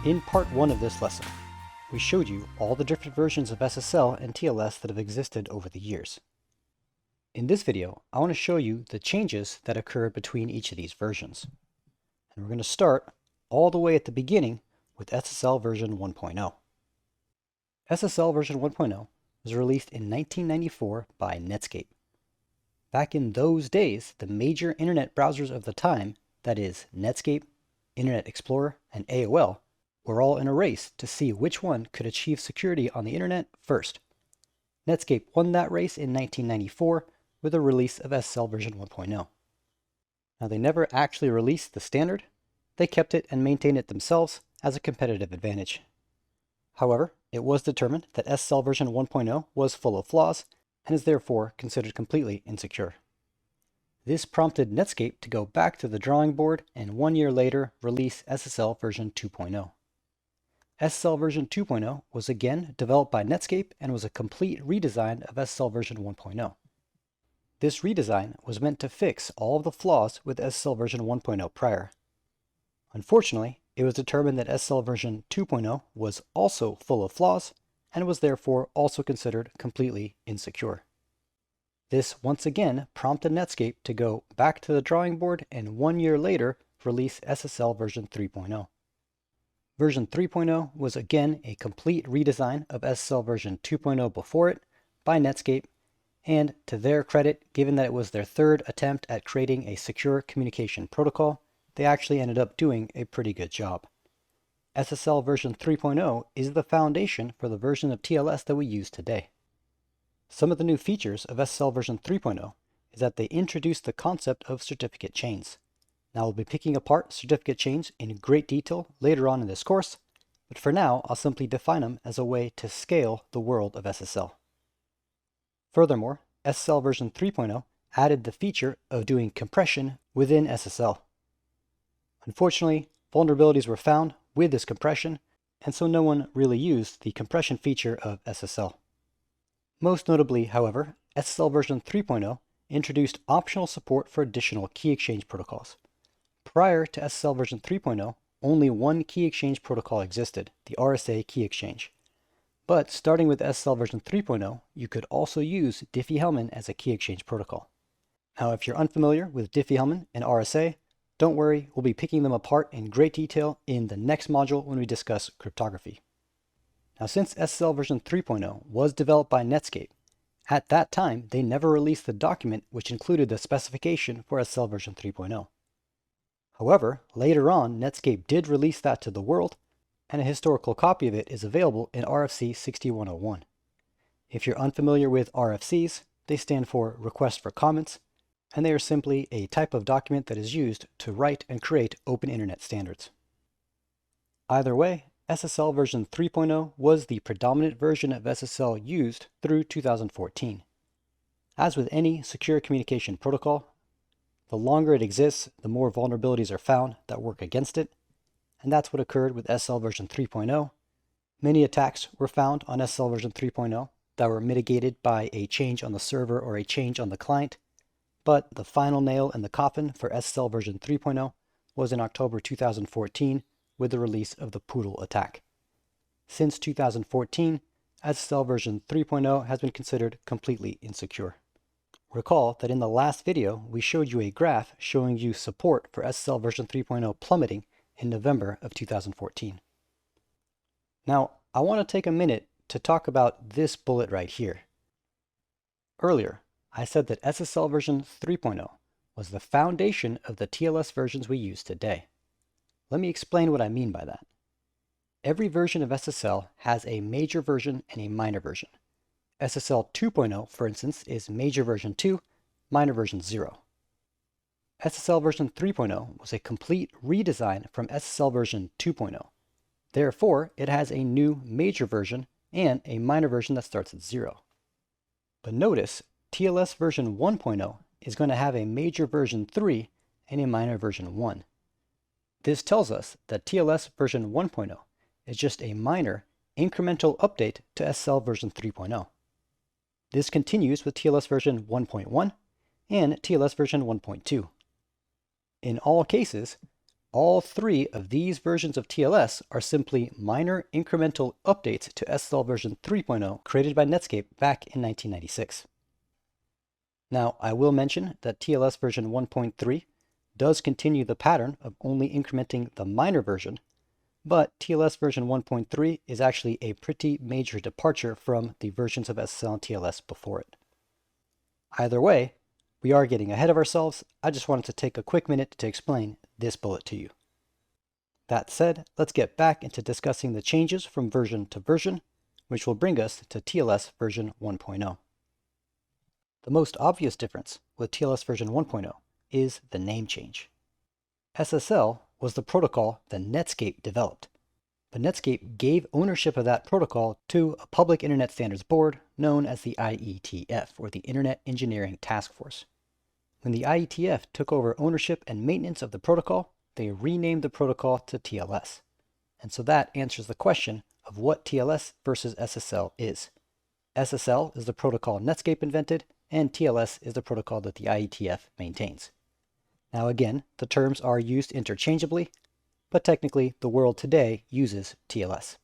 In part 1 of this lesson, we showed you all the different versions of SSL and TLS that have existed over the years. In this video, I want to show you the changes that occurred between each of these versions. And we're going to start all the way at the beginning with SSL version 1.0. SSL version 1.0 was released in 1994 by Netscape. Back in those days, the major internet browsers of the time, that is Netscape, Internet Explorer, and AOL, were all in a race to see which one could achieve security on the internet first. Netscape won that race in 1994 with the release of SSL version 1.0. Now, they never actually released the standard. They kept it and maintained it themselves as a competitive advantage. However, it was determined that SSL version 1.0 was full of flaws and is therefore considered completely insecure. This prompted Netscape to go back to the drawing board and 1 year later release SSL version 2.0. SSL version 2.0 was again developed by Netscape and was a complete redesign of SSL version 1.0. This redesign was meant to fix all of the flaws with SSL version 1.0 prior. Unfortunately, it was determined that SSL version 2.0 was also full of flaws and was therefore also considered completely insecure. This once again prompted Netscape to go back to the drawing board and 1 year later release SSL version 3.0. Version 3.0 was again a complete redesign of SSL version 2.0 before it by Netscape, and to their credit, given that it was their third attempt at creating a secure communication protocol, they actually ended up doing a pretty good job. SSL version 3.0 is the foundation for the version of TLS that we use today. Some of the new features of SSL version 3.0 is that they introduced the concept of certificate chains. Now, we'll be picking apart certificate chains in great detail later on in this course, but for now, I'll simply define them as a way to scale the world of SSL. Furthermore, SSL version 3.0 added the feature of doing compression within SSL. Unfortunately, vulnerabilities were found with this compression, and so no one really used the compression feature of SSL. Most notably, however, SSL version 3.0 introduced optional support for additional key exchange protocols. Prior to SSL version 3.0, only one key exchange protocol existed, the RSA key exchange. But starting with SSL version 3.0, you could also use Diffie-Hellman as a key exchange protocol. Now, if you're unfamiliar with Diffie-Hellman and RSA, don't worry, we'll be picking them apart in great detail in the next module when we discuss cryptography. Now, since SSL version 3.0 was developed by Netscape, at that time they never released the document which included the specification for SSL version 3.0. However, later on, Netscape did release that to the world, and a historical copy of it is available in RFC 6101. If you're unfamiliar with RFCs, they stand for Request for Comments, and they are simply a type of document that is used to write and create open internet standards. Either way, SSL version 3.0 was the predominant version of SSL used through 2014. As with any secure communication protocol, the longer it exists, the more vulnerabilities are found that work against it, and that's what occurred with SSL version 3.0. Many attacks were found on SSL version 3.0 that were mitigated by a change on the server or a change on the client, but the final nail in the coffin for SSL version 3.0 was in October 2014 with the release of the Poodle attack. Since 2014, SSL version 3.0 has been considered completely insecure. Recall that in the last video, we showed you a graph showing you support for SSL version 3.0 plummeting in November of 2014. Now, I want to take a minute to talk about this bullet right here. Earlier, I said that SSL version 3.0 was the foundation of the TLS versions we use today. Let me explain what I mean by that. Every version of SSL has a major version and a minor version. SSL 2.0, for instance, is major version 2, minor version 0. SSL version 3.0 was a complete redesign from SSL version 2.0. Therefore, it has a new major version and a minor version that starts at 0. But notice, TLS version 1.0 is going to have a major version 3 and a minor version 1. This tells us that TLS version 1.0 is just a minor incremental update to SSL version 3.0. This continues with TLS version 1.1 and TLS version 1.2. In all cases, all three of these versions of TLS are simply minor incremental updates to SSL version 3.0 created by Netscape back in 1996. Now, I will mention that TLS version 1.3 does continue the pattern of only incrementing the minor version, but TLS version 1.3 is actually a pretty major departure from the versions of SSL and TLS before it. Either way, we are getting ahead of ourselves. I just wanted to take a quick minute to explain this bullet to you. That said, let's get back into discussing the changes from version to version, which will bring us to TLS version 1.0. The most obvious difference with TLS version 1.0 is the name change. SSL was the protocol that Netscape developed, but Netscape gave ownership of that protocol to a public Internet Standards Board known as the IETF, or the Internet Engineering Task Force. When the IETF took over ownership and maintenance of the protocol, they renamed the protocol to TLS. And so that answers the question of what TLS versus SSL is. SSL is the protocol Netscape invented, and TLS is the protocol that the IETF maintains. Now again, the terms are used interchangeably, but technically the world today uses TLS.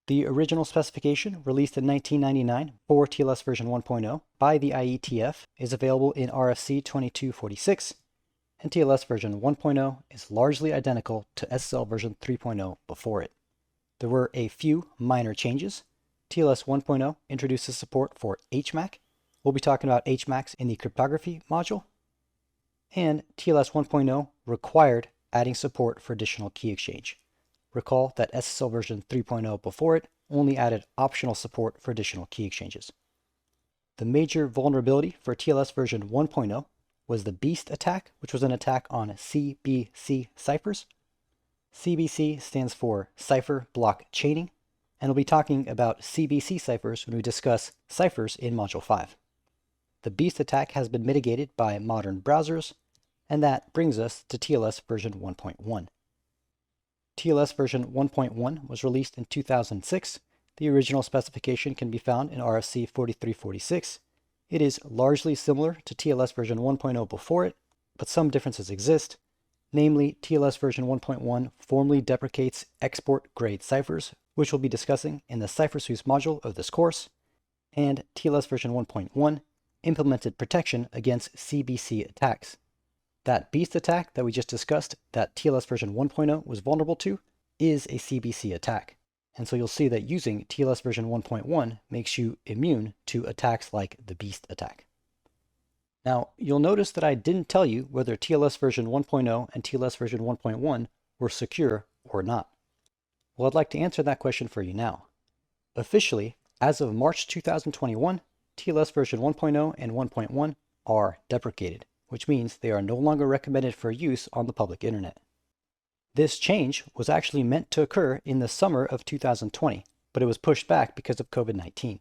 The original specification, released in 1999 for TLS version 1.0 by the IETF, is available in RFC 2246, and TLS version 1.0 is largely identical to SSL version 3.0 before it. There were a few minor changes. TLS 1.0 introduces support for HMAC. We'll be talking about HMACs in the cryptography module. And TLS 1.0 required adding support for additional key exchange. Recall that SSL version 3.0 before it only added optional support for additional key exchanges. The major vulnerability for TLS version 1.0 was the Beast attack, which was an attack on CBC ciphers. CBC stands for Cipher Block Chaining, and we'll be talking about CBC ciphers when we discuss ciphers in Module 5. The Beast attack has been mitigated by modern browsers, and that brings us to TLS version 1.1. TLS version 1.1 was released in 2006. The original specification can be found in RFC 4346. It is largely similar to TLS version 1.0 before it, but some differences exist. Namely, TLS version 1.1 formally deprecates export-grade ciphers, which we'll be discussing in the Cipher Sweeps module of this course, and TLS version 1.1 implemented protection against CBC attacks. That Beast attack that we just discussed, that TLS version 1.0 was vulnerable to, is a CBC attack. And so you'll see that using TLS version 1.1 makes you immune to attacks like the Beast attack. Now, you'll notice that I didn't tell you whether TLS version 1.0 and TLS version 1.1 were secure or not. Well, I'd like to answer that question for you now. Officially, as of March 2021, TLS version 1.0 and 1.1 are deprecated, which means they are no longer recommended for use on the public internet. This change was actually meant to occur in the summer of 2020, but it was pushed back because of COVID-19.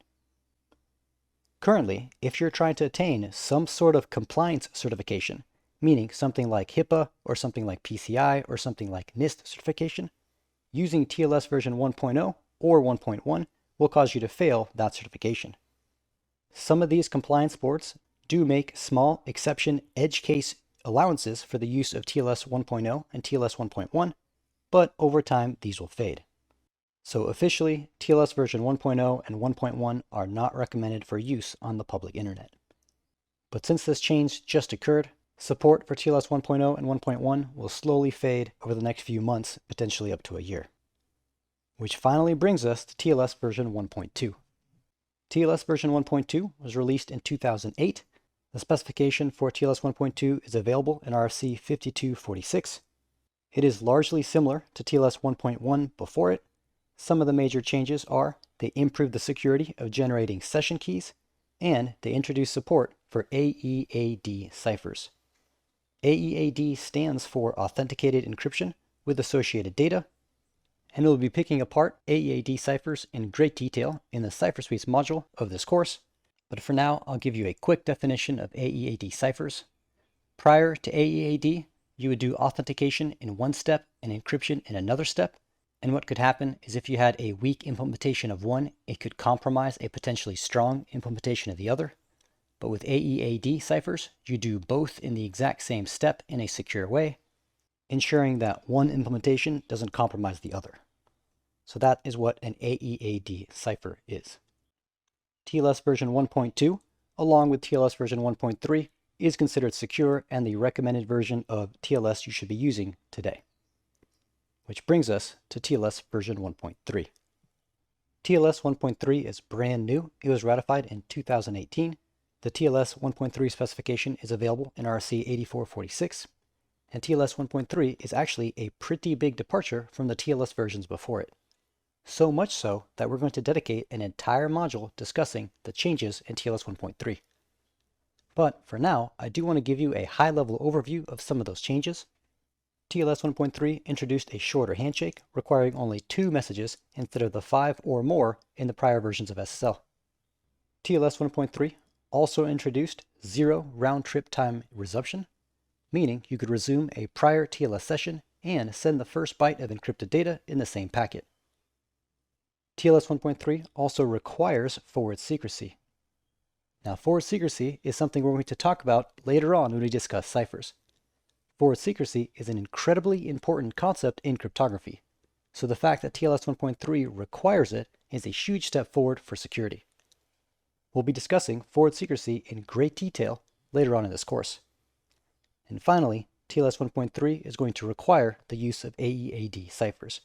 Currently, if you're trying to attain some sort of compliance certification, meaning something like HIPAA or something like PCI or something like NIST certification, using TLS version 1.0 or 1.1 will cause you to fail that certification. Some of these compliance boards do make small exception edge case allowances for the use of TLS 1.0 and TLS 1.1, but over time these will fade. So officially, TLS version 1.0 and 1.1 are not recommended for use on the public internet. But since this change just occurred, support for TLS 1.0 and 1.1 will slowly fade over the next few months, potentially up to a year. Which finally brings us to TLS version 1.2. TLS version 1.2 was released in 2008. The specification for TLS 1.2 is available in RFC 5246. It is largely similar to TLS 1.1 before it. Some of the major changes are they improved the security of generating session keys, and they introduced support for AEAD ciphers. AEAD stands for Authenticated Encryption with Associated Data, and we'll be picking apart AEAD ciphers in great detail in the Cipher Sweeps module of this course. But for now, I'll give you a quick definition of AEAD ciphers. Prior to AEAD, you would do authentication in one step and encryption in another step. And what could happen is if you had a weak implementation of one, it could compromise a potentially strong implementation of the other. But with AEAD ciphers, you do both in the exact same step in a secure way. ensuring that one implementation doesn't compromise the other. So that is what an AEAD cipher is. TLS version 1.2, along with TLS version 1.3, is considered secure and the recommended version of TLS you should be using today. Which brings us to TLS version 1.3. TLS 1.3 is brand new. It was ratified in 2018. The TLS 1.3 specification is available in RC 8446, and TLS 1.3 is actually a pretty big departure from the TLS versions before it. So much so that we're going to dedicate an entire module discussing the changes in TLS 1.3. But for now, I do want to give you a high-level overview of some of those changes. TLS 1.3 introduced a shorter handshake, requiring only 2 messages instead of the 5 or more in the prior versions of SSL. TLS 1.3 also introduced 0 round-trip time resumption, meaning you could resume a prior TLS session and send the first byte of encrypted data in the same packet. TLS 1.3 also requires forward secrecy. Now, forward secrecy is something we're going to talk about later on when we discuss ciphers. Forward secrecy is an incredibly important concept in cryptography, so the fact that TLS 1.3 requires it is a huge step forward for security. We'll be discussing forward secrecy in great detail later on in this course. And finally, TLS 1.3 is going to require the use of AEAD ciphers.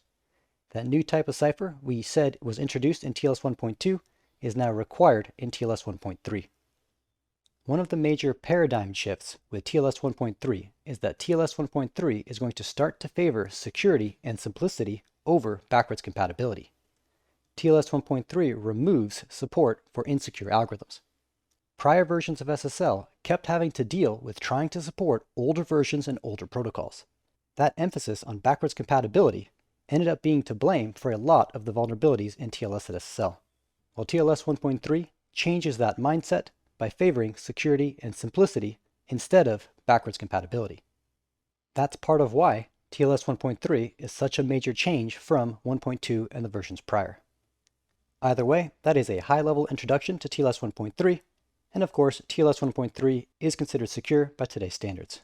That new type of cipher we said was introduced in TLS 1.2 is now required in TLS 1.3. One of the major paradigm shifts with TLS 1.3 is that TLS 1.3 is going to start to favor security and simplicity over backwards compatibility. TLS 1.3 removes support for insecure algorithms. Prior versions of SSL kept having to deal with trying to support older versions and older protocols. That emphasis on backwards compatibility ended up being to blame for a lot of the vulnerabilities in TLS and SSL. While TLS 1.3 changes that mindset by favoring security and simplicity instead of backwards compatibility. That's part of why TLS 1.3 is such a major change from 1.2 and the versions prior. Either way, that is a high-level introduction to TLS 1.3, and of course, TLS 1.3 is considered secure by today's standards.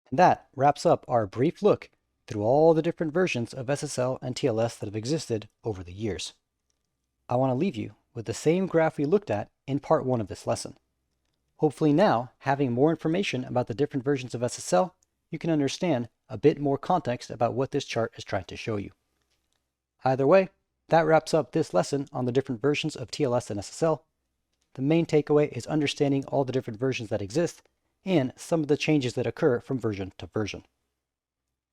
And that wraps up our brief look through all the different versions of SSL and TLS that have existed over the years. I want to leave you with the same graph we looked at in part 1 of this lesson. Hopefully now, having more information about the different versions of SSL, you can understand a bit more context about what this chart is trying to show you. Either way, that wraps up this lesson on the different versions of TLS and SSL. The main takeaway is understanding all the different versions that exist and some of the changes that occur from version to version.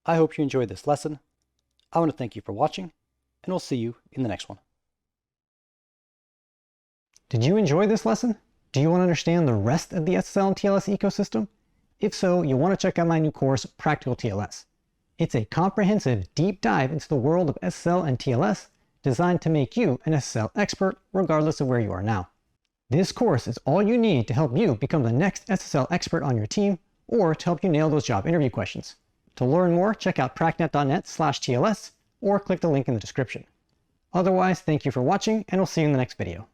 I hope you enjoyed this lesson. I want to thank you for watching, and we'll see you in the next one. Did you enjoy this lesson? Do you want to understand the rest of the SSL and TLS ecosystem? If so, you'll want to check out my new course, Practical TLS. It's a comprehensive deep dive into the world of SSL and TLS designed to make you an SSL expert regardless of where you are now. This course is all you need to help you become the next SSL expert on your team or to help you nail those job interview questions. To learn more, check out pracnet.net/TLS or click the link in the description. Otherwise, thank you for watching, and we'll see you in the next video.